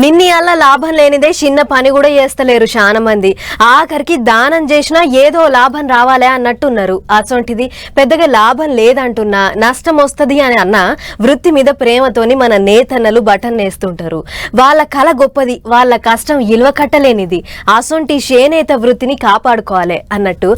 నిన్ని అలా లాభం లేనిదే చిన్న పని కూడా చేస్తలేరు చాలా మంది. ఆఖరికి దానం చేసినా ఏదో లాభం రావాలే అన్నట్టున్నారు. అసొంటిది పెద్దగా లాభం లేదంటున్నా, నష్టం వస్తుంది అని అన్నా వృత్తి మీద ప్రేమతోని మన నేతన్నలు బటన్ వేస్తుంటారు. వాళ్ళ కళ గొప్పది, వాళ్ళ కష్టం ఇలువ కట్టలేనిది. అసొంటి చేనేత వృత్తిని కాపాడుకోవాలి అన్నట్టు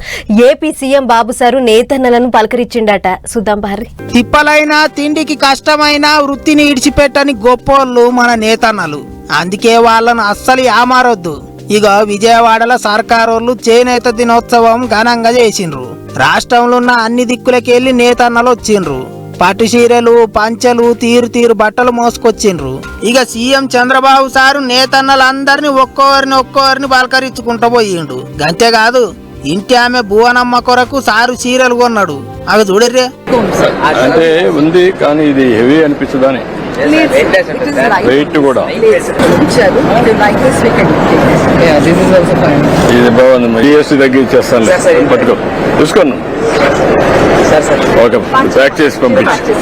ఏపీ సీఎం బాబు సారు నేతన్నలను పలకరించిండట. సుద్దాం బార్రి. తిప్పలైనా తిండికి కష్టమైన వృత్తిని ఇడిచిపెట్టని గొప్పోళ్ళు మన నేతన్నలు. అందుకే వాళ్ళను అస్సలు యామారొద్దు. ఇక విజయవాడలో సర్కారోళ్ళు చేనేత దినోత్సవం ఘనంగా చేసిండ్రు. రాష్ట్రంలో ఉన్న అన్ని దిక్కులకెళ్లి నేతన్నలు వచ్చిండ్రు. పట్టు చీరలు, పంచలు, తీరు తీరు బట్టలు మోసుకొచ్చిండ్రు. ఇక సీఎం చంద్రబాబు సారు నేతన్నలందరినీ ఒక్కోరిని పలకరించుకుంటూ పోయిండు. గంతేకాదు, ఇంటి ఆమె భువనమ్మ కొరకు సారు చీరలు కొన్నాడు. అవి చూడర్రే. అంటే ఉంది కానీ ఇది హెవీ అనిపిస్తుందని వెయిట్ కూడా ఇది బాగుంది. జిఎస్టీ తగ్గించేస్తాను, పట్టుకో చూసుకోను. ప్యాక్ చేసి పంపించి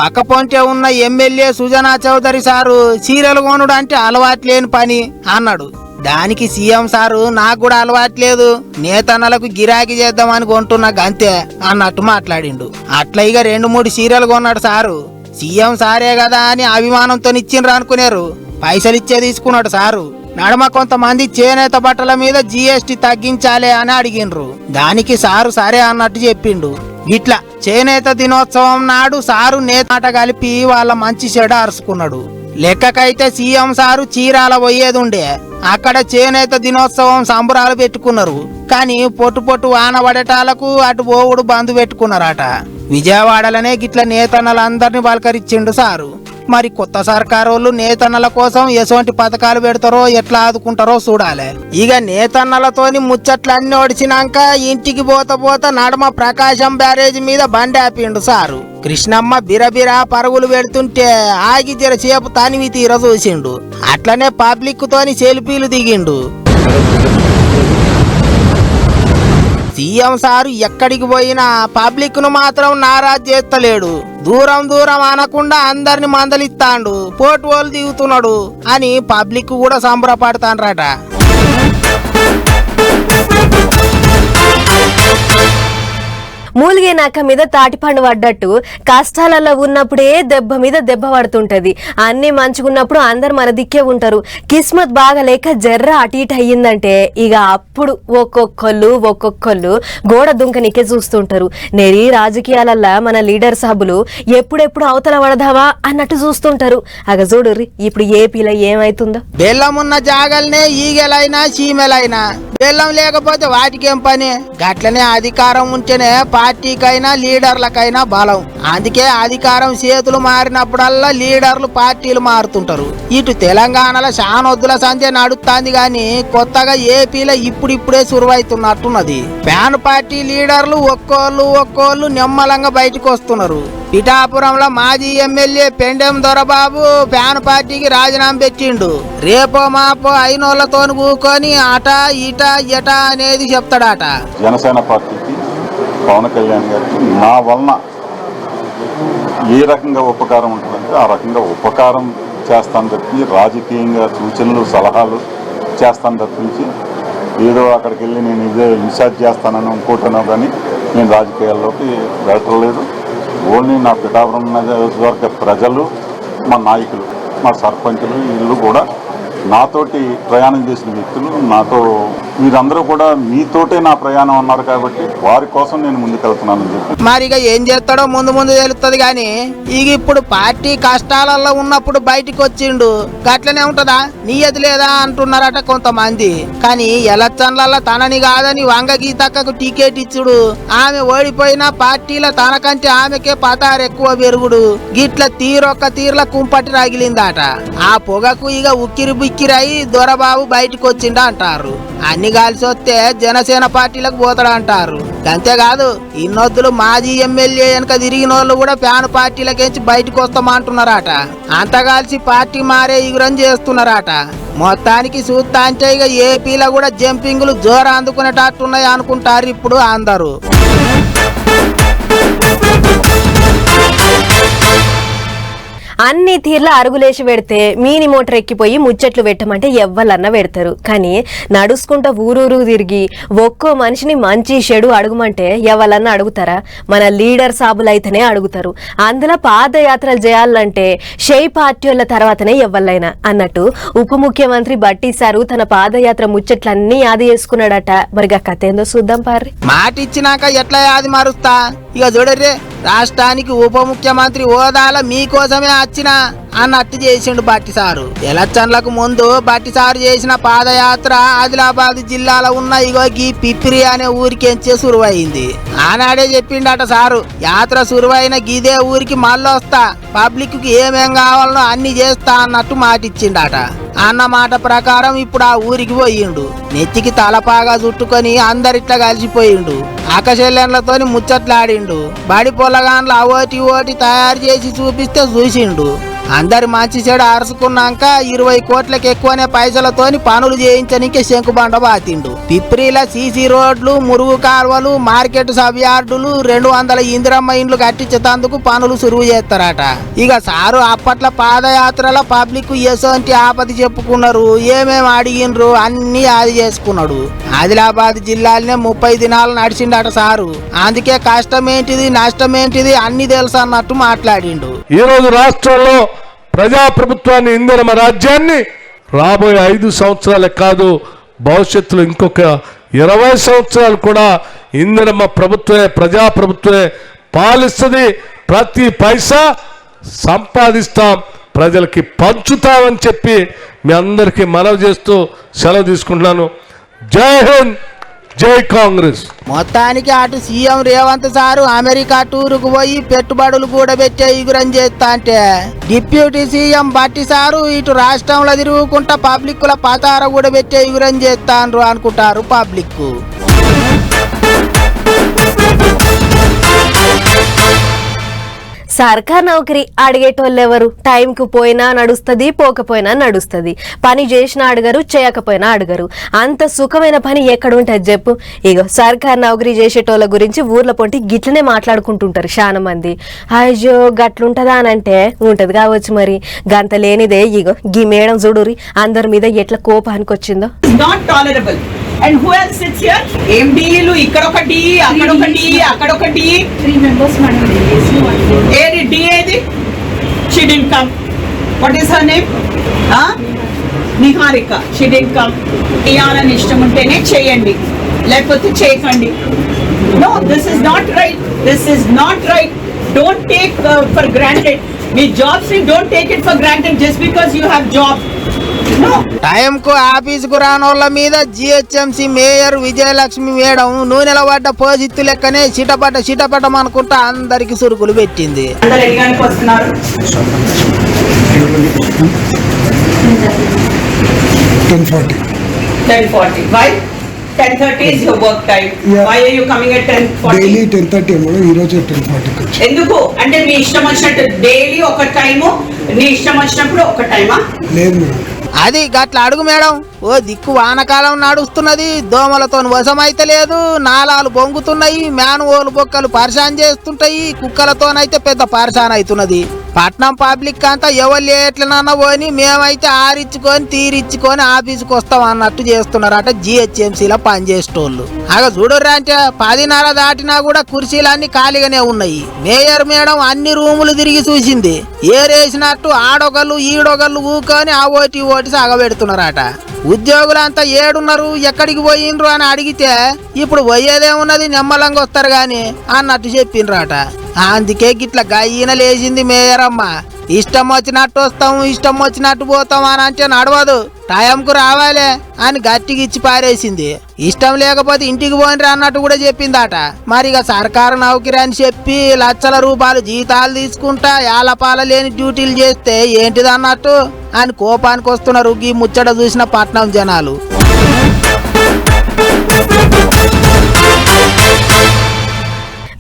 పక్క పొంటే ఉన్న ఎమ్మెల్యే సుజనా చౌదరి సారు చీరలు కొనుడు అంటే అలవాట్లేని పని అన్నాడు. దానికి సీఎం సారు నాకు కూడా అలవాట్లేదు, నేతన్నలకు గిరాకీ చేద్దామని కొంటున్నా గంతే అన్నట్టు మాట్లాడిండు. అట్లా ఇక 2-3 చీరలు కొన్నాడు సారు. సీఎం సారే కదా అని అభిమానంతో ఇచ్చిండ్రు అనుకునేరు. పైసలు ఇచ్చే తీసుకున్నాడు సారు. నడమ కొంతమంది చేనేత బట్టల మీద జీఎస్టీ తగ్గించాలి అని అడిగిండ్రు. దానికి సారు సరే అన్నట్టు చెప్పిండు. ఇట్లా చేనేత దినోత్సవం నాడు సారు నేత కలిపి వాళ్ళ మంచి చెడ అరుచుకున్నాడు. లెక్కకైతే సీఎం సారు చీరాల పోయేదుండే. అక్కడ చేనేత దినోత్సవం సంబరాలు పెట్టుకున్నారు. కానీ పొట్టు వాన పడేటాలకు అటు పోవుడు బంద్ పెట్టుకున్నారట. విజయవాడలనే గిట్ల నేతన్నలందరినీ పలకరించిండు సారు. మరి కొత్త సర్కారోళ్ళు నేతన్నల కోసం ఎటువంటి పథకాలు పెడతారో, ఎట్లా ఆదుకుంటారో చూడాలి. ఇక నేతన్నలతోని ముచ్చట్లన్నీ ఒడిచినాక ఇంటికి పోత నడమ ప్రకాశం బ్యారేజ్ మీద బండి ఆపిండు సారు. కృష్ణమ్మ బిరబిరా పరుగులు పెడుతుంటే ఆగి జరసేపు తనివి తీర చూసిండు. అట్లనే పబ్లిక్ తోని సెల్ఫీలు దిగిండు. సీఎం సారు ఎక్కడికి పోయినా పబ్లిక్ ను మాత్రం నారాజ్ చేస్తలేడు. దూరం అనకుండా అందరిని మందలిస్తాండు, ఫోటోలు దిగుతున్నాడు అని పబ్లిక్ కూడా సంబరపడతాండ్రట. మూలిగే నక్క మీద తాటిపండు పడ్డట్టు కష్టాలలో ఉన్నప్పుడే దెబ్బ మీద దెబ్బ పడుతుంటది. అన్ని మంచుకున్నప్పుడు అందరు మన దిక్కే ఉంటారు. కిస్మత్ బాగా లేక జర్ర అటు ఇటు అయ్యిందంటే ఇక అప్పుడు ఒక్కొక్కళ్ళు గోడ దుంకనికే చూస్తుంటారు. నెరి రాజకీయాలల్లా మన లీడర్ సభలు ఎప్పుడెప్పుడు అవతల పడదావా అన్నట్టు చూస్తుంటారు. అగ చూడుర్రి ఇప్పుడు ఏపీలో ఏమైతుందో. బెల్లమున్న జాగల్నే ఈగెలైనా చీమెలైనా, బెల్లం లేకపోతే వాటికేం పని. గట్లనే అధికారం ఉంటేనే పార్టీకైనా లీడర్లకైనా బలం. అందుకే అధికారం చేతులు మారినప్పుడల్లా లీడర్లు పార్టీలు మారుతుంటారు. ఇటు తెలంగాణలో శానొద్దుల సంధ్య నడుస్తుంది గాని కొత్తగా ఏపీలో ఇప్పుడిప్పుడే సురువైతున్నట్టున్నది. ఫ్యాన్ పార్టీ లీడర్లు ఒక్కోళ్ళు నిమ్మలంగా బయటకు వస్తున్నారు. పిఠాపురంలో మాజీ ఎమ్మెల్యే పెండెం దొరబాబు ఫ్యాన్ పార్టీకి రాజీనామా పెట్టిండు. రేపో మాపో అయినోళ్లతో కూకొని అట ఇట ఎట అనేది చెప్తాడట. జనసేన పార్టీకి పవన్ కళ్యాణ్ గారికి నా వలన ఏ రకంగా ఉపకారం ఉంటుందంటే ఆ రకంగా ఉపకారం చేస్తాను తప్పించి, రాజకీయంగా సూచనలు సలహాలు చేస్తాను తప్పించి ఏదో అక్కడికి వెళ్ళి నేను ఇదే ఇన్ఛార్జ్ చేస్తానని అనుకుంటున్నాను. కానీ నేను రాజకీయాల్లోకి వెళ్ళలేదు. ఓన్లీ నా పిఠాపురం నియోజకవర్గ ప్రజలు, మా నాయకులు, మా సర్పంచులు వీళ్ళు కూడా నాతోటి ప్రయాణం చేసిన వ్యక్తులు, నాతో వీరందరూ కూడా మీతోటే నా ప్రయాణం అన్నారు కాబట్టి వారి కోసం నేను ముందుకెళ్తున్నానని చెప్పి. మరి ఇక ఏం చేస్తాడో ముందు తెలుస్తుంది. గాని ఇక ఇప్పుడు పార్టీ కష్టాలలో ఉన్నప్పుడు బయటికి వచ్చిండు. గట్లనే ఉంటదా, నీయది లేదా అంటున్నారట కొంతమంది. కానీ ఎలక్షన్లలో తనని కాదని వంగ గీతక్కకు టికెట్ ఇచ్చుడు, ఆమె ఓడిపోయినా పార్టీల తనకంటే ఆమెకే పతారు ఎక్కువ పెరుగుడు, గిట్ల తీరొక్క కుంపటి రగిలిందట. ఆ పొగకు ఇక ఉక్కిరిబిక్కిరై దొరబాబు బయటకు వచ్చిండ అంటారు. అన్ని కలిసి వస్తే జనసేన పార్టీలకు పోతాడంటారు. అంతేకాదు, ఇన్నొద్దులు మాజీ ఎమ్మెల్యే వెనక తిరిగిన వాళ్ళు కూడా ఫ్యాన్ పార్టీలకించి బయటకు వస్తామంటున్నారట. అంత కలిసి పార్టీ మారే ఇగురం చేస్తున్నారట. మొత్తానికి చూస్తా అంటే ఇక ఏపీలో కూడా జంపింగ్లు జోర అందుకునేటట్టున్నాయి అనుకుంటారు ఇప్పుడు అందరూ. అన్ని తీర్ల అరుగులేసి పెడితే మీని మోటార్ ఎక్కిపోయి ముచ్చట్లు పెట్టమంటే ఎవ్వలన్నా పెడతారు. కానీ నడుచుకుంటా ఊరూరు తిరిగి ఒక్కో మనిషిని మంచి చెడు అడుగుమంటే ఎవరన్నా అడుగుతారా? మన లీడర్ సాబులైతేనే అడుగుతారు. అందులో పాదయాత్రలు చేయాలంటే షెయి పార్టీ వాళ్ళ తర్వాతనే ఎవ్వలైనా అన్నట్టు ఉప ముఖ్యమంత్రి బట్టి సారు తన పాదయాత్ర ముచ్చట్లన్నీ యాది చేసుకున్నాడట. మరిగా కథ ఏందో చూద్దాం పార్రి. మాట ఇచ్చినాక ఎట్లా యాది మారుస్తా? ఇక చూడర్రే, రాష్ట్రానికి ఉప ముఖ్యమంత్రి హోదాల మీకోసమే వచ్చినా అన్నట్టు చేసిండు బట్టి సారు. ఎలక్షన్లకు ముందు బట్టి సారు చేసిన పాదయాత్ర ఆదిలాబాద్ జిల్లాలో ఉన్న ఇగో ఈ పిప్పిరి అనే ఊరికెంచే సురువైంది. ఆనాడే చెప్పిండట సారు, యాత్ర సురువైన గీదే ఊరికి మళ్ళొస్తా, పబ్లిక్ కి ఏమేం కావాలనో అన్ని చేస్తా అన్నట్టు మాటిచ్చిండట. అన్న మాట ప్రకారం ఇప్పుడు ఆ ఊరికి పోయిండు. నెత్తికి తలపాగా చుట్టుకొని అందరిట్లా కలిసిపోయిండు. ఆకశల్యంలతోని ముచ్చట్లాడిండు. బడి పొలగాన్లు అవోటి ఓటి తయారు చేసి చూపిస్తే చూసిండు. అందరి మంచి చెడు అరుచుకున్నాక 20 కోట్లకు ఎక్కువనే పైసలతోని పనులు చేయించడానికి శంకుబండ బాతిండు. పిప్రిల సీసీ రోడ్లు, మురుగు కాల్వలు, మార్కెట్ సబ్ యార్డులు, 200 ఇందిరమ్మ ఇండ్లు కట్టించేందుకు పనులు సురువు చేస్తారట. ఇక సారు అప్పట్లో పాదయాత్రల పబ్లిక్ ఎసోంటి ఆపది చెప్పుకున్నారు, ఏమేమి అడిగినరు అన్ని అది చేసుకున్నాడు. ఆదిలాబాద్ జిల్లాలనే 30 దినాలు నడిచిండట సారు. అందుకే కష్టమేంటిది నష్టమేంటిది అన్ని తెలుసు అన్నట్టు మాట్లాడిండు. ఈ రోజు రాష్ట్రంలో ప్రజాప్రభుత్వాన్ని, ఇందిరమ రాజ్యాన్ని రాబోయే 5 సంవత్సరాలే కాదు, భవిష్యత్తులో ఇంకొక 20 సంవత్సరాలు కూడా ఇందిరమ ప్రభుత్వమే, ప్రజాప్రభుత్వమే పాలిస్తుంది. ప్రతి పైసా సంపాదిస్తాం, ప్రజలకి పంచుతామని చెప్పి మీ అందరికీ మనవి చేస్తూ సెలవు తీసుకుంటున్నాను. జై హింద్, జై కాంగ్రెస్. మొత్తానికి అటు సీఎం రేవంత్ సారు అమెరికా టూరుకు పోయి పెట్టుబడులు కూడా పెట్టే ఇగురం చేస్తా అంటే, డిప్యూటీ సీఎం బట్టి సారు ఇటు రాష్ట్రంలో తిరుగుకుంటా పబ్లిక్కుల పతార కూడా పెట్టే ఇగురం చేస్తాండ్రు అనుకుంటారు పబ్లిక్. సర్కార్ నౌకరీ అడిగేటోళ్ళెవరు? టైంకు పోయినా నడుస్తుంది, పోకపోయినా నడుస్తుంది. పని చేసినా అడగరు, చేయకపోయినా అడగరు. అంత సుఖమైన పని ఎక్కడుంటుంది చెప్పు? ఇగో సర్కార్ నౌకరీ చేసేటోళ్ళ గురించి ఊర్ల పొంటి గిట్లనే మాట్లాడుకుంటుంటారు చాలా మంది. అయ్యో గట్లుంటదా అని అంటే ఉంటది కావచ్చు, మరి గంత లేనిదే ఇగో గీ మేడం చూడురి అందరి మీద ఎట్లా కోపానికి వచ్చిందో. And who else sits here? MDలు ఇక్కడొకటి, అక్కడొకటి, అక్కడొకటి. 3 members madam. ఏది D ఏది? She didn't come. What is her name? Niharika. She didn't come. ఇయాలని ఇష్టం ఉంటేనే చేయండి, లేకపోతే చేయకండి. No, this is not right. This is not right. Don't take for granted. Me jobs ని don't take it for granted just because you have job. టైంకు ఆఫీసుకు రానోళ్ళ మీద GHMC mayor Vijayalakshmi madam నూనెల పడ్డ పోజిత్తు లెక్కనే చిటపటం అనుకుంటా అందరికి సురుకులు పెట్టింది. ఎందుకు అంటే మీ ఇష్టం వచ్చినట్టు డైలీ ఒక టైము, నీ ఇష్టం వచ్చినప్పుడు ఒక టైమా? లేదు అది గట్ల అడుగు మేడం. ఓ దిక్కు వానకాలం నడుస్తున్నది, దోమలతో వశమైతే లేదు, నాలాలు బొంగుతున్నాయి, మ్యాన్హోల్ బొక్కలు పరిశాన్ చేస్తుంటాయి, కుక్కలతోనైతే పెద్ద పరిశాన్ అవుతున్నది. పట్నం పబ్లిక్ అంతా ఎవరు ఎట్లనన్నా పోని మేమైతే ఆరిచ్చుకొని తీరిచ్చుకొని ఆఫీసుకు వస్తాం అన్నట్టు చేస్తున్నారట జిహెచ్ఎంసీలో పనిచేసేటోళ్ళు. అగ చూడర్రా అంటే 10:30 దాటినా కూడా కుర్చీలన్నీ ఖాళీగానే ఉన్నాయి. మేయర్ మేడం అన్ని రూములు తిరిగి చూసింది. ఏరేసినట్టు ఆడొకళ్ళు ఈడొకళ్ళు ఊకొని ఆ ఓటి సాగబెడుతున్నారట. ఉద్యోగులంతా ఏడున్నారు, ఎక్కడికి పోయిండ్రు అని అడిగితే ఇప్పుడు పోయేదేమున్నది, నెమ్మలంగా వస్తారు గాని అన్నట్టు చెప్పిండ్రట. అందుకే గిట్ల గయ్యన లేచింది మేయరమ్మ. ఇష్టం వచ్చినట్టు వస్తాం, ఇష్టం వచ్చినట్టు పోతాం అని అంటే నడవదు, టైంకు రావాలే అని గట్టిగా ఇచ్చి పారేసింది. ఇష్టం లేకపోతే ఇంటికి పోయినరా అన్నట్టు కూడా చెప్పిందట. మరి ఇక సర్కారు నౌకరీ అని చెప్పి లక్షల రూపాయలు జీతాలు తీసుకుంటా యాలపాల లేని డ్యూటీలు చేస్తే ఏంటిది అన్నట్టు అని కోపానికి వస్తున్నారు ఈ ముచ్చట చూసిన పట్నం జనాలు.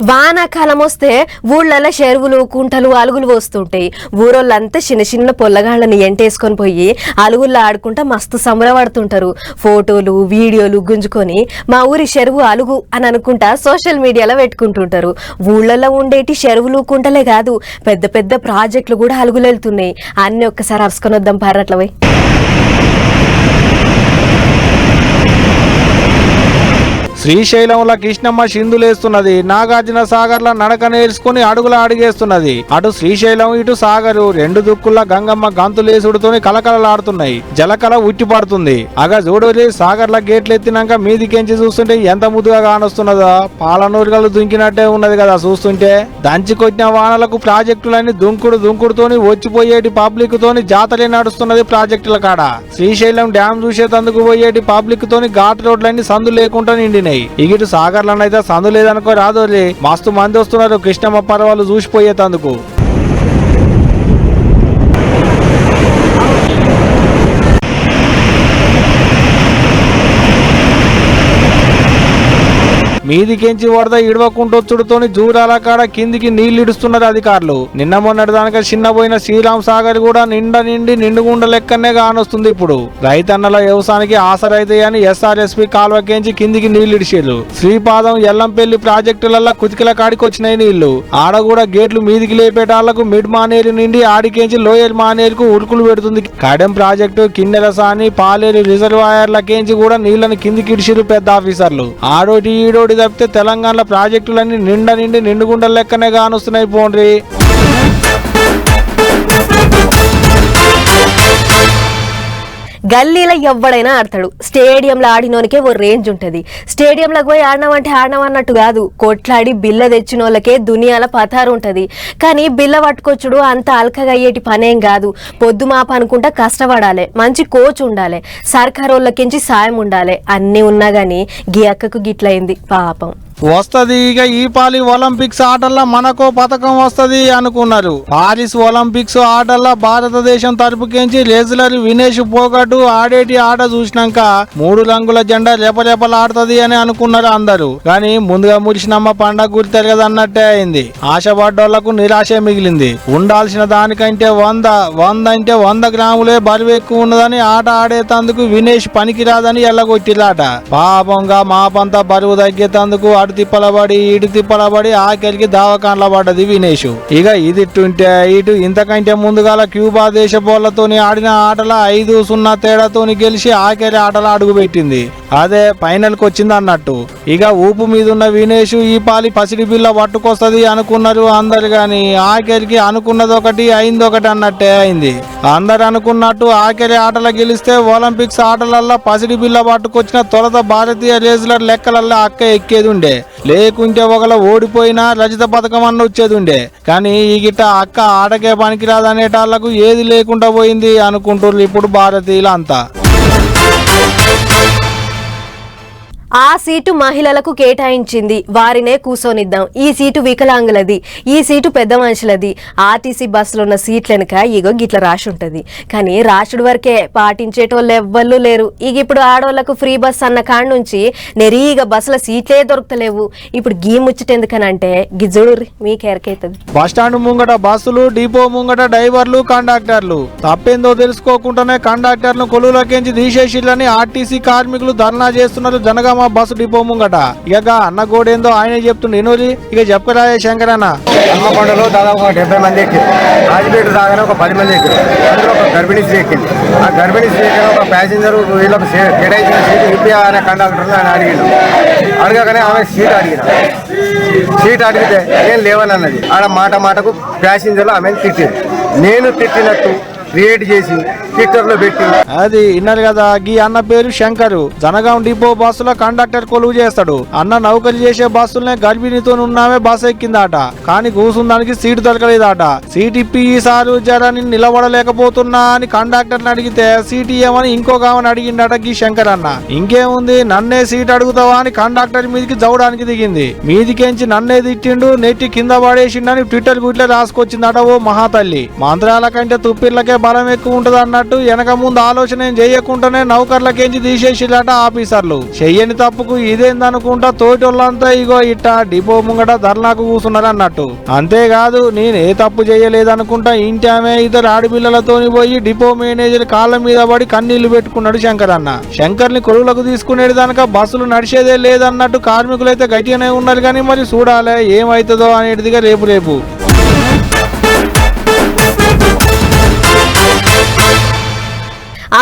వానాకాలం వస్తే ఊళ్ళల్లో చెరువులు కుంటలు అలుగులు వస్తుంటాయి. ఊరోళ్ళంతా చిన్న చిన్న పొల్లగాళ్ళని ఎంటేసుకొని పోయి అలుగుల్లో ఆడుకుంటా మస్తు సంబరపడుతుంటారు. ఫోటోలు వీడియోలు గుంజుకొని మా ఊరి చెరువు అలుగు అని అనుకుంటా సోషల్ మీడియాలో పెట్టుకుంటుంటారు. ఊళ్ళల్లో ఉండేటి చెరువులు కుంటలే కాదు, పెద్ద పెద్ద ప్రాజెక్టులు కూడా అలుగులు వెళ్తున్నాయి. అన్ని ఒక్కసారి అరుసుకొని వద్దాం పారట్లవై. శ్రీశైలంలో కృష్ణమ్మ సింధులేస్తున్నది. నాగార్జున సాగర్ల నడక నేర్చుకుని అడుగుల అడిగేస్తున్నది. అటు శ్రీశైలం ఇటు సాగరు రెండు దుక్కుల గంగమ్మ గంతులేసుడుతోని కలకలలాడుతున్నాయి. జలకల ఉట్టిపడుతుంది. అగ చూడలే సాగర్ల గేట్లు ఎత్తినాక మీదికెంచి చూస్తుంటే ఎంత ముద్దుగా కానొస్తున్నదో. పాలనూరుగలు దుంకినట్టే ఉన్నది కదా చూస్తుంటే. దంచికొచ్చిన వానలకు ప్రాజెక్టులన్నీ దుంకుడుతోని వచ్చిపోయేటి పబ్లిక్ తోని జాతరే నడుస్తున్నది ప్రాజెక్టుల కాడ. శ్రీశైలం డ్యామ్ చూసేందుకు పోయేటి పబ్లిక్ తోని ఘాట్ రోడ్లన్నీ సందు లేకుండా నిండినాయి. ఇగిటు సాగర్లనైతే సందు లేదనుకో రాదోలే, మస్తు మంది వస్తున్నారు కృష్ణమ్మ పర్వాలు చూసిపోయేందుకు. మీదికెంచి వరద ఇడవకుంటొచ్చుడుతోని జూరాల కాడ కిందికి నీళ్లు ఇడుస్తున్నారు అధికారులు. నిన్న మొన్నటి దానిక చిన్నపోయిన శ్రీరామ్ సాగర్ కూడా నిండుగుండ లెక్కనే కానొస్తుంది. ఇప్పుడు రైతన్నల వ్యవసాయానికి ఆసరైతాయని ఎస్ఆర్ఎస్పీ కాల్వకెంచి కిందికి నీళ్లు ఇడిచేరు. శ్రీపాదం ఎల్లంపల్లి ప్రాజెక్టులల్లా కుతికల కాడికి వచ్చినాయి నీళ్లు. ఆడ కూడా గేట్లు మీదికి లేపేటాళ్లకు మిడ్ మానేరు నుండి ఆడికెంచి లోయర్ మానేరుకు ఉరుకులు పెడుతుంది. కడెం ప్రాజెక్టు కిన్నెల సాని పాలేరు రిజర్వాయర్లకేంచి కూడా నీళ్లను కిందికి ఇడిచిరు పెద్ద ఆఫీసర్లు. ఆడోటి ఈడోటి తప్పితే తెలంగాణలో ప్రాజెక్టులన్నీ నిండుగుండ లెక్కనే కానొస్తున్నాయి పోండ్రి. గల్లీలో ఎవడైనా ఆడతాడు. స్టేడియంలో ఆడినోనికే ఓ రేంజ్ ఉంటది. స్టేడియంలోకి పోయి ఆడినామంటే ఆడినాం అన్నట్టు కాదు, కొట్లాడి బిల్ల తెచ్చిన వాళ్ళకే దునియాల పతారు ఉంటది. కానీ బిల్ల పట్టుకొచ్చుడు అంత అల్కగా అయ్యేటి పనేం కాదు. పొద్దు మాప అనుకుంటా కష్టపడాలి, మంచి కోచ్ ఉండాలి, సర్కార్ వాళ్ళకించి సాయం ఉండాలి. అన్ని ఉన్నా గానీ గీ అక్కకు గిట్లయింది పాపం. వస్తది ఇక ఈ పాలి ఒలింపిక్స్ ఆటల్లో మనకో పథకం వస్తది అనుకున్నారు. పారిస్ ఒలింపిక్స్ ఆటల్లో భారతదేశం తరపుకేంచి రెజ్లర్ వినేష్ పోగొట్టు ఆడేటి ఆట చూసినాక 3 రంగుల జెండా రెపరెపలాడుతుంది అని అనుకున్నారు అందరూ. కానీ ముందుగా మురిసినమ్మ పండగ గుర్తారు కదా అన్నట్టే అయింది. ఆశపడ్డోళ్లకు నిరాశ మిగిలింది. ఉండాల్సిన దానికంటే 100 గ్రాములే బరువు ఎక్కువ ఉన్నదని ఆట ఆడేతందుకు వినేష్ పనికిరాదని ఎల్లగొట్టిరాట. పాపంగా మాపంతా బరువు తగ్గేతందుకు అటు తిప్పలబడి ఇటు తిప్పలబడి ఆఖరికి దావకాండ్ల పడ్డది వినేష్. ఇక ఇదిట్టుంటే ఇటు ఇంతకంటే ముందుగాల క్యూబా దేశపోళ్లతోని ఆడిన ఆటల 5-0 తేడాతోని గెలిచి ఆఖరి ఆటల అడుగు పెట్టింది. అదే ఫైనల్ కి వచ్చింది అన్నట్టు. ఇక ఊపు మీద ఉన్న వినేష్ ఈ పాలి పసిడి బిల్ల పట్టుకొస్తది అనుకున్నారు అందరు. గాని ఆఖరికి అనుకున్నది ఒకటి అయింది ఒకటి అన్నట్టే అయింది. అందరు అనుకున్నట్టు ఆఖరి ఆటల గెలిస్తే ఒలింపిక్స్ ఆటలల్లో పసిడి బిల్ల పట్టుకొచ్చిన తొలత భారతీయ రేజ్లర్ లెక్కలల్లో అక్క ఎక్కేది ఉండే. లేకుంటే ఒకలా ఓడిపోయినా రజత పథకం అన్న వచ్చేది ఉండే. కానీ ఈ గిట్ట అక్క ఆటకే పనికిరాదనేటాళ్లకు ఏది లేకుండా పోయింది అనుకుంటున్నారు ఇప్పుడు భారతీయులు అంతా. ఆ సీటు మహిళలకు కేటాయించింది, వారినే కూసోనిద్దాం. ఈ సీటు వికలాంగులది, ఈ సీటు పెద్ద మనుషులది. ఆర్టీసీ బస్సులో ఉన్న సీట్లెనక ఇగో గిట్ల రాసి ఉంటది. కానీ రాసుడు వరకే పాటించేటోళ్ళు ఎవ్వళ్ళు లేరు. ఇక ఇప్పుడు ఆడోళ్లకు ఫ్రీ బస్ అన్న కాడ నుంచి నెరీగా బస్సుల సీట్లే దొరుకుతలేవు. ఇప్పుడు గీ ముచ్చటెందుకనంటే గిజుడు మీకెరకైతుంది. బస్టాండ్ ముంగట బస్సులు, డిపో ముంగట డ్రైవర్లు, కండక్టర్లు తప్పేందో తెలుసుకోకుండానే కండక్టర్లు కొలువులకేంచి తీసేసిల్లని ఆర్టీసీ కార్మికులు ధర్నా చేస్తున్నారు జనగామ బస్సు డిపో ముంగట. ఇక అన్న గోడేందో ఆయనే చెప్తుండే. ఇక చెప్పరాయే శంకరన్న. హన్మకొండలో దాదాపు 70 మంది ఎక్కింది. రాజపేట రాగానే ఒక 10 మంది ఎక్కింది. అందులో ఒక గర్భిణీ స్త్రీ ఎక్కింది. ఆ గర్భిణీ స్త్రీ ఎక్కిన ఒక ప్యాసింజర్ వీళ్ళకు కేటాయించిన సీటు ఇప్పి అనే కండక్టర్ ఆయన అడిగిండు. అడగగానే ఆమె సీట్ అడిగితే నేను లేవని అన్నది. ఆడ మాటకు ప్యాసింజర్లు ఆమెను తిట్టింది. నేను తిట్టినట్టు క్రియేట్ చేసి ట్విట్టర్లో పెట్టి అది విన్నారు కదా. గీ అన్న పేరు శంకరు. జనగాం డిపో బస్సులో కండక్టర్ కొలువు చేస్తాడు. అన్న నౌకరీ చేసే బస్సులనే గర్భిణితో ఉన్నామే బస్సు ఎక్కిందాట. కానీ కూసుందానికి సీటు దొరకలేదాట. సీట్ ఇప్పి ఈసారి జరాన్ని నిలబడలేకపోతున్నా అని కండక్టర్ అడిగితే సీట్ ఇయ్యమని ఇంకొక ఆమెను అడిగిండట గీ శంకర్ అన్న. ఇంకేముంది, నన్నే సీట్ అడుగుతావా అని కండక్టర్ మీదికి జవడానికి దిగింది. మీదికెంచి నన్నే తిట్టిండు, నెట్టి కింద పడేసిండని ట్విట్టర్ గుట్లే రాసుకొచ్చిందట ఓ మహాతల్లి. మంత్రాల కంటే తుప్పిర్లకే బలం ఎక్కువ ఉంటది అన్నట్టు వెనక ముందు ఆలోచన ఏం చేయకుండానే నౌకర్లకేంచి తీసేసిలట ఆఫీసర్లు. చెయ్యని తప్పుకు ఇదేందనుకుంటా తోటోళ్ళంతా ఇగో ఇట్ట డిపో ముంగట ధర్నాకు కూర్చున్నారు అన్నట్టు. అంతేకాదు నేను ఏ తప్పు చేయలేదనుకుంటా ఇంటి ఆమె ఇద్దరు ఆడపిల్లలతోని పోయి డిపో మేనేజర్ కాళ్ళ మీద పడి కన్నీళ్లు పెట్టుకున్నాడు శంకర్ అన్న. శంకర్ ని కొలువులకు తీసుకునేది దానిక బస్సులు నడిచేదే లేదన్నట్టు కార్మికులైతే గట్టిగానే ఉన్నారు కానీ మరి చూడాలి ఏమైతుందో అనేటిదిగా రేపు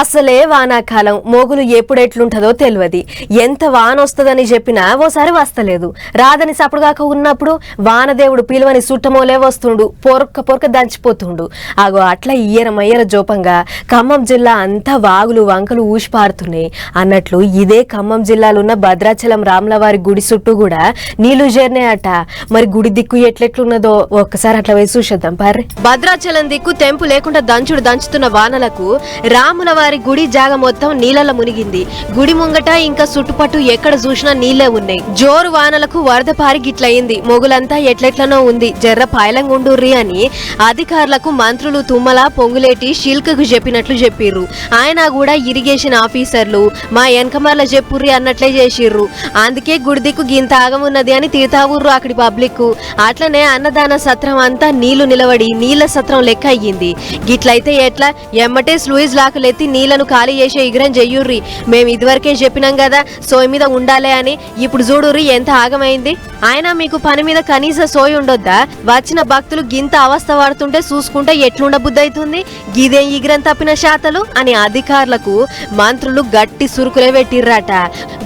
అసలే వానాకాలం మోగులు ఎప్పుడెట్లుంటదో తెలియదు. ఎంత వాన వస్తుందని చెప్పినా ఓసారి వస్తలేదు. రాదని సప్పుడుగాక ఉన్నప్పుడు వానదేవుడు పిలువని సుట్టమోలే వస్తుండు, పొరక దంచిపోతుండు. అగో అట్లా ఇయ్యరమయ్యర జోపంగా ఖమ్మం జిల్లా అంతా వాగులు వంకలు ఊసిపారుతున్నాయి అన్నట్లు ఇదే ఖమ్మం జిల్లాలో ఉన్న భద్రాచలం రాములవారి గుడి చుట్టూ కూడా నీళ్లు చేరినాయట. మరి గుడి దిక్కు ఎట్లెట్లున్నదో ఒక్కసారి అట్లా వేసి చూసేద్దాం పార్రి. భద్రాచలం దిక్కు తెంపు లేకుండా దంచుతున్న వానలకు రాములవారి గుడి జాగ మొత్తం నీళ్ళలో మునిగింది. గుడి ముంగట ఇంకా చుట్టుపట్టు ఎక్కడ చూసినా నీళ్లే ఉన్నాయి. జోరు వానలకు వరద పారి గిట్లయింది. మొగులంతా ఎట్లెట్లనో ఉంది, జర్ర పాయలంగుండుర్రి అని అధికారులకు మంత్రులు తుమ్మల పొంగులేటి శిల్కకు చెప్పినట్లు చెప్పిర్రు. ఆయన కూడా ఇరిగేషన్ ఆఫీసర్లు మా వెనకమర్ల చెప్పుర్రి అన్నట్లే చేసిర్రు. అందుకే గుడి దిక్కు గింత ఆగమున్నది అని తీర్థావుర్రు అక్కడి పబ్లిక్. అట్లనే అన్నదాన సత్రం అంతా నీళ్లు నిలబడి నీళ్ల సత్రం లెక్క అయ్యింది. గిట్లయితే ఎట్లా ఎమ్మటే స్లూయిజ్ లాకులెత్తి నీళ్లను ఖాళీ చేసే ఇగ్రం చెయ్యుర్రి. మేము ఇదివరకే చెప్పినాం కదా సోయి మీద ఉండాలి అని. ఇప్పుడు చూడుర్రి ఎంత ఆగమైంది. ఆయన మీకు పని మీద కనీస సోయి ఉండొద్దా? వచ్చిన భక్తులు గింత అవస్థ పడుతుంటే చూసుకుంటే ఎట్లుండ బుద్ధి అవుతుంది? గిదేం ఇగ్రం తప్పిన శాతలు అని అధికారులకు మంత్రులు గట్టి సురుకులే పెట్టిర్రాట.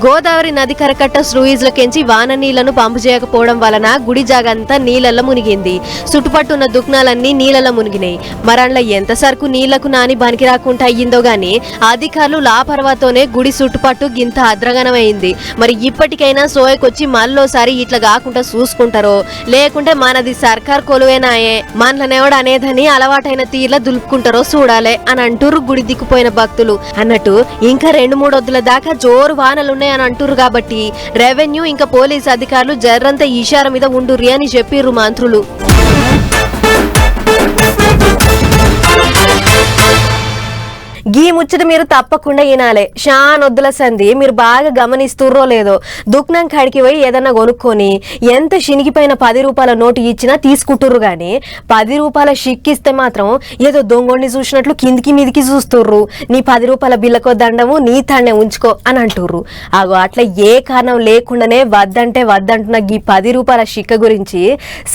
గోదావరి నది కరకట్ట స్లూయిజ్లకెంచి వాన నీళ్లను పంపు చేయకపోవడం వలన గుడి జాగంతా నీళ్లలో మునిగింది. చుట్టుపట్టున్న దుకాణాలన్నీ నీళ్లలో మునిగినాయి. మరళ్ళ ఎంత సరుకు నీళ్లకు నాని బనికి రాకుండా అయ్యిందో గాని అధికారులు లాపర్వాతోనే గుడి చుట్టుపట్టు గింత అద్రగనమైంది. మరి ఇప్పటికైనా సోయకొచ్చి మళ్ళోసారి ఇట్లా కాకుండా చూసుకుంటారో లేకుంటే మనది సర్కార్ కొలువేనాయే మనలనేవాడు అనేదని అలవాటైన తీర్ల దులుపుకుంటారో చూడాలే అని అంటూరు గుడి దిక్కుపోయిన భక్తులు. అన్నట్టు ఇంకా 2-3 వద్దుల దాకా జోరు వానలున్నాయని అంటురు కాబట్టి రెవెన్యూ ఇంకా పోలీస్ అధికారులు జర్రంత ఇషారా మీద ఉండుర్రి అని చెప్పిర్రు మంత్రులు. గీ ముచ్చట మీరు తప్పకుండా వినాలే. షానొద్దుల సంది మీరు బాగా గమనిస్తుర్రో లేదో దుకాణం కాడికి పోయి ఏదన్నా కొనుక్కొని ఎంత శినిగిపోయిన 10 రూపాయల నోటు ఇచ్చినా తీసుకుంటుర్రు గాని 10 రూపాయల షిక్కిస్తే మాత్రం ఏదో దొంగోడిని చూసినట్లు కిందికి మీదికి చూస్తుర్రు. నీ 10 రూపాయల బిల్లకో దండము నీ తానే ఉంచుకో అని అంటుర్రు. అగో అట్లా ఏ కారణం లేకుండానే వద్దంటే వద్దంటున్న గీ 10 రూపాయల షిక్క గురించి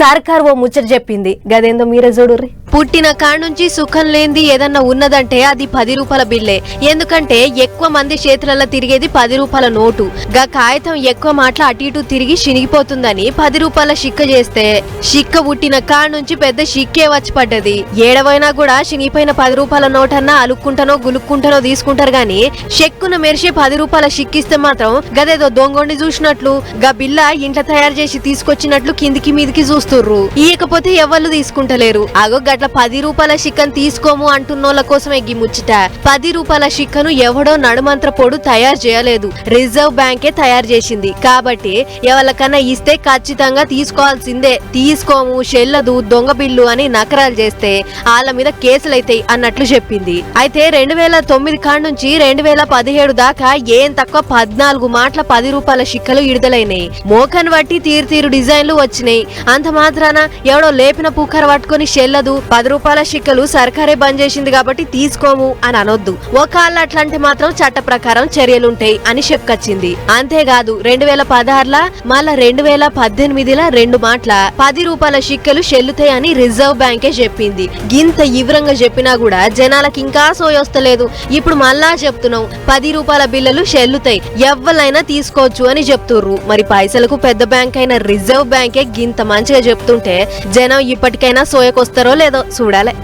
సర్కార్ ఓ ముచ్చట చెప్పింది. గదేందో మీరే చూడుర్రి. పుట్టిన కాడ్నుంచి సుఖం లేనిది ఏదన్నా ఉన్నదంటే అది 10 రూపాయల బిల్లే. ఎందుకంటే ఎక్కువ మంది చేతులలో తిరిగేది 10 రూపాయల నోటు. గా కాగితం ఎక్కువ మాటలు అటు ఇటు తిరిగి శినిగిపోతుందని 10 రూపాయల షిక్క చేస్తే షిక్క పుట్టిన కాడ్ నుంచి పెద్ద షిక్కే వచ్చి పడ్డది. ఏడవైనా కూడా శినిగిపోయిన 10 రూపాయల నోటన్నా అలుక్కుంటానో గులుక్కుంటానో తీసుకుంటారు గాని షెక్కున మెరిసే 10 రూపాయల షిక్కిస్తే మాత్రం గదేదో దొంగోడిని చూసినట్లు గా బిల్ల ఇంట్లో తయారు చేసి తీసుకొచ్చినట్లు కిందికి మీదికి చూస్తుర్రు. ఇయకపోతే ఎవరు తీసుకుంటలేరు. అగో గట్ల 10 రూపాయల షిక్కను తీసుకోము అంటున్నోళ్ళ కోసమే గి ముచ్చట. 10 రూపాయల షిక్కను ఎవడో నడుమంత్ర పొడు తయారు చేయలేదు, రిజర్వ్ బ్యాంకే తయారు చేసింది. కాబట్టి ఎవరికన్నా ఇస్తే ఖచ్చితంగా తీసుకోవాల్సిందే. తీసుకోము చెల్లదు దొంగ బిల్లు అని నకరాలు చేస్తే వాళ్ళ మీద కేసులైతాయి అన్నట్లు చెప్పింది. అయితే 2009 కాడ నుంచి 2017 దాకా ఏం తక్కువ 14 మాటల 10 రూపాయల షిక్కలు విడుదలైనాయి. మోకన్ బట్టి తీరు డిజైన్లు వచ్చినాయి. అంత మాత్రాన ఎవడో లేపిన పుక్కర పట్టుకుని చెల్లదు 10 రూపాయల షిక్కలు సర్కారే బంద్ చేసింది కాబట్టి తీసుకోము అని అనొద్దు. ఒకళ్ళ అట్లంటే మాత్రం చట్ట ప్రకారం చర్యలుంటాయి అని చెప్పుకొచ్చింది. అంతేకాదు 2016 మళ్ళా 2018 2 మాటల 10 రూపాయల షిక్కలు చెల్లుతాయి అని రిజర్వ్ బ్యాంకే చెప్పింది. గింత ఇవ్రంగా చెప్పినా కూడా జనాలకు ఇంకా సోయొస్తలేదు. ఇప్పుడు మళ్ళా చెప్తున్నాం 10 రూపాయల బిల్లలు చెల్లుతాయి, ఎవ్వలైనా తీసుకోవచ్చు అని చెప్తుర్రు. మరి పైసలకు పెద్ద బ్యాంక్ అయిన రిజర్వ్ బ్యాంకే గింత మంచిగా చెప్తుంటే జనం ఇప్పటికైనా సోయకొస్తారో లేదో చూడాలి.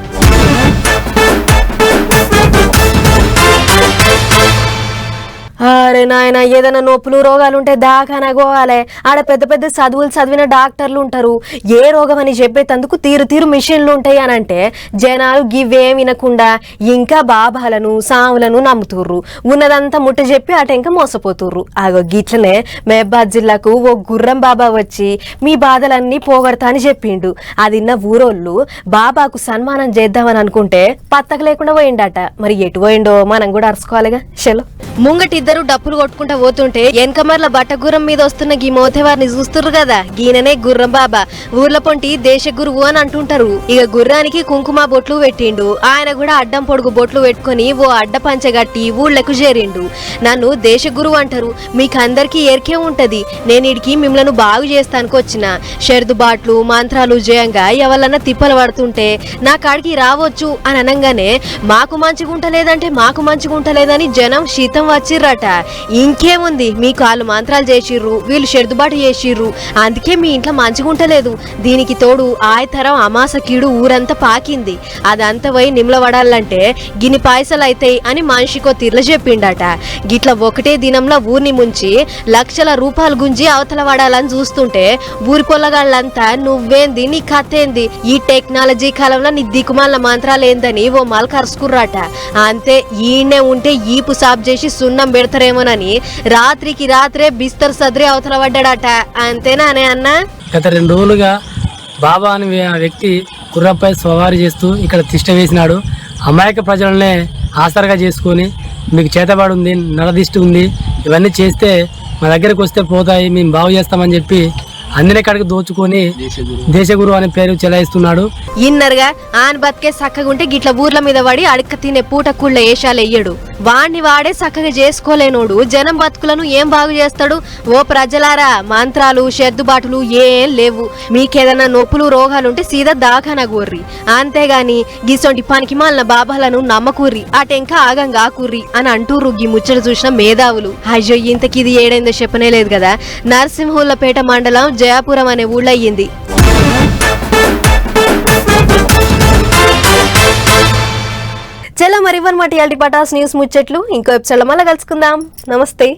అరే నాయన ఏదైనా నొప్పులు రోగాలు ఉంటే దాకానా పోవాలి. ఆడ పెద్ద పెద్ద చదువులు చదివిన డాక్టర్లు ఉంటారు. ఏ రోగం అని చెప్పేటందుకు తీరు మిషన్లు ఉంటాయి అని అంటే జనాలు గివేం వినకుండా ఇంకా బాబాలను సాములను నమ్ముతుర్రు. ఉన్నదంతా ముట్ట చెప్పి అటెంక మోసపోతుర్రు. ఆగో గిట్లనే మహబాద్ జిల్లాకు ఓ గుర్రం బాబా వచ్చి మీ బాధలన్నీ పోగొడతా అని చెప్పిండు. అదిన్న ఊరోళ్ళు బాబాకు సన్మానం చేద్దామని అనుకుంటే పత్తక లేకుండా పోయిండట. మరి ఎటు పోయిండో మనం కూడా అరుచుకోవాలిగా. చలో ముంగటి ఇద్దరు డప్పులు కొట్టుకుంటా పోతుంటే వెనకమర్ల బట్ట గుర్రం మీద వస్తున్న గీ మోతేవారిని చూస్తుర్రు కదా, గీననే గుర్రం బాబా. ఊర్ల పొంటి దేశ గురువు అని అంటుంటారు. ఇక గుర్రానికి కుంకుమ బొట్లు పెట్టిండు. ఆయన కూడా అడ్డం పొడుగు బొట్లు పెట్టుకుని ఓ అడ్డ పంచగట్టి ఊళ్ళకు చేరిండు. నన్ను దేశ గురువు అంటారు, మీకందరికీ ఎరికే ఉంటది. నేను ఇడికి మిమ్మల్ని బాగు చేస్తానికి వచ్చిన. షర్దుబాట్లు మంత్రాలు జయంగా ఎవరన్నా తిప్పలు పడుతుంటే నా కాడికి రావచ్చు అని అనగానే మాకు మంచిగుంటలేదంటే మాకు మంచిగుంటలేదని జనం శీతం వచ్చిర్రట. ఇంకేముంది, మీకు వాళ్ళు మంత్రాలు చేసిర్రు, వీళ్ళు షెర్దుబాటు చేసిర్రు, అందుకే మీ ఇంట్లో మంచిగుంటలేదు. దీనికి తోడు ఆయతరం అమాస కీడు ఊరంతా పాకింది. అదంతా పోయి నిమ్లవడాలంటే గిన్ని పైసలు అయితాయి అని మనిషికో తీర్ల చెప్పిండట. గిట్ల ఒకటే దినంలో ఊరిని ముంచి లక్షల రూపాయలు గుంజి అవతల పడాలని చూస్తుంటే ఊరి పొల్లగాళ్ళంతా నువ్వేంది నీ కథేంది, ఈ టెక్నాలజీ కాలంలో నీ దిక్కుమాల మంత్రాలు ఏందని ఓ మల్ కరుసుకుర్రాట. అంతే, ఈయనే ఉంటే ఈపు సాబ్ చేసి సున్నం పెడతారేమోనని రాత్రికి రాత్రే బిస్తర్ సద్రి అవతల పడ్డాడట. అంతేనా అనే అన్న? గత 2 రోజులుగా బాబా అనే వ్యక్తి గుర్రంపై సవారీ చేస్తూ ఇక్కడ తిష్ట వేసినాడు. అమాయక ప్రజలనే ఆసరగా చేసుకొని మీకు చేతబడి ఉంది, నరదిష్టి ఉంది, ఇవన్నీ చేస్తే మా దగ్గరకు వస్తే పోతాయి, మేము బాగు చేస్తామని చెప్పి అందరి కాడికి దోచుకొని దేశగురు అనే పేరు చెలాయిస్తున్నాడు. ఇన్నర్గా ఆన్ బతికే సక్కగుంటే గిట్ల ఊర్ల మీద పడి అడక్క తినే పూట కుళ్ళ ఏషాలు ఎయ్యడు. వాణ్ణి వాడే చక్కగా చేసుకోలేనోడు జనం బతుకులను ఏం బాగు చేస్తాడు? ఓ ప్రజలారా, మంత్రాలు షెద్దుబాటులు ఏం లేవు. మీకేదన్నా నొప్పులు రోగాలుంటే సీదా దాఖానా గోర్రి. అంతేగాని గిసొంటి పనికి మాలిన బాబాలను నమ్మకూర్రి, అటెంకా ఆగంగా కూర్రి అని అంటూరు గీ ముచ్చట చూసిన మేధావులు. అయ్యో, ఇంతకి ఇది ఏడైందో చెప్పనే లేదు కదా. నరసింహుల్లపేట మండలం జయాపురం అనే ఊళ్ళో అయ్యింది. చలో మరి ఇవ్వనమాట ఇయాల్టి పటాస్ న్యూస్ ముచ్చట్లు. ఇంకో ఎపిసోడ్లో మళ్ళీ కలుసుకుందాం. నమస్తే.